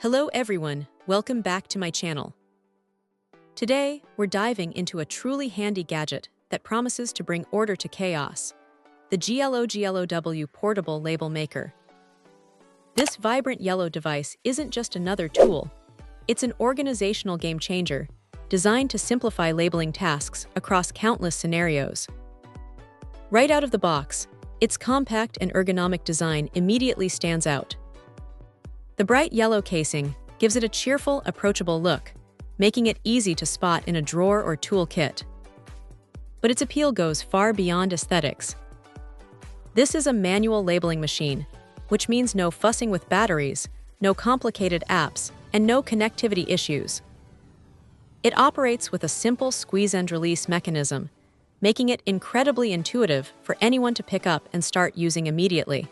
Hello everyone, welcome back to my channel. Today, we're diving into a truly handy gadget that promises to bring order to chaos, the GLOGLOW Portable Label Maker. This vibrant yellow device isn't just another tool, it's an organizational game changer designed to simplify labeling tasks across countless scenarios. Right out of the box, its compact and ergonomic design immediately stands out. The bright yellow casing gives it a cheerful, approachable look, making it easy to spot in a drawer or tool kit. But its appeal goes far beyond aesthetics. This is a manual labeling machine, which means no fussing with batteries, no complicated apps, and no connectivity issues. It operates with a simple squeeze and release mechanism, making it incredibly intuitive for anyone to pick up and start using immediately.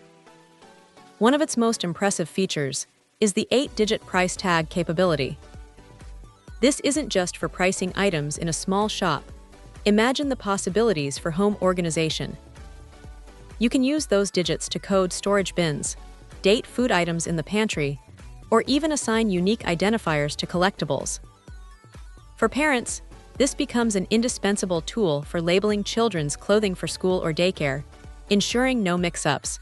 One of its most impressive features is the 8-digit price tag capability. This isn't just for pricing items in a small shop. Imagine the possibilities for home organization. You can use those digits to code storage bins, date food items in the pantry, or even assign unique identifiers to collectibles. For parents, this becomes an indispensable tool for labeling children's clothing for school or daycare, ensuring no mix-ups.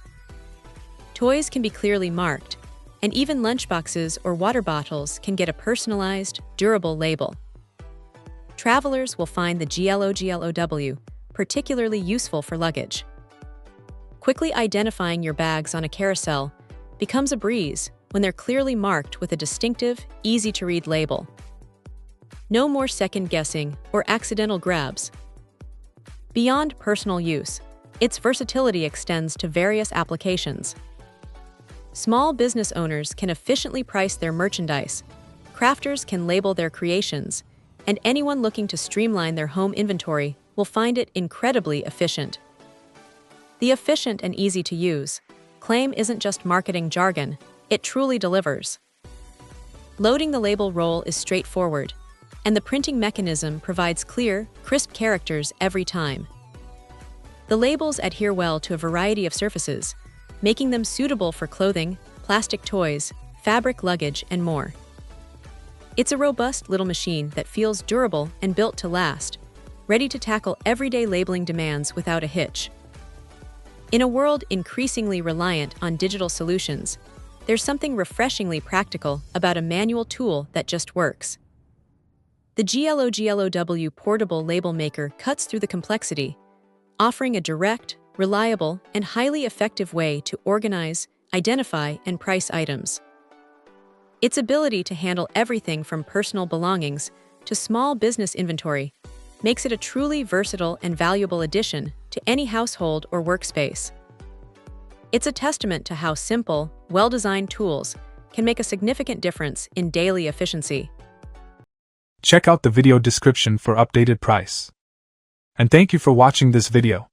Toys can be clearly marked, and even lunchboxes or water bottles can get a personalized, durable label. Travelers will find the GLOGLOW particularly useful for luggage. Quickly identifying your bags on a carousel becomes a breeze when they're clearly marked with a distinctive, easy-to-read label. No more second-guessing or accidental grabs. Beyond personal use, its versatility extends to various applications. Small business owners can efficiently price their merchandise, crafters can label their creations, and anyone looking to streamline their home inventory will find it incredibly efficient. The efficient and easy to use claim isn't just marketing jargon, it truly delivers. Loading the label roll is straightforward, and the printing mechanism provides clear, crisp characters every time. The labels adhere well to a variety of surfaces, making them suitable for clothing, plastic toys, fabric luggage, and more. It's a robust little machine that feels durable and built to last, ready to tackle everyday labeling demands without a hitch. In a world increasingly reliant on digital solutions, there's something refreshingly practical about a manual tool that just works. The GLOGLOW Portable Label Maker cuts through the complexity, offering a direct, reliable, and highly effective way to organize, identify, and price items. Its ability to handle everything from personal belongings to small business inventory makes it a truly versatile and valuable addition to any household or workspace. It's a testament to how simple, well-designed tools can make a significant difference in daily efficiency. Check out the video description for updated price. And thank you for watching this video.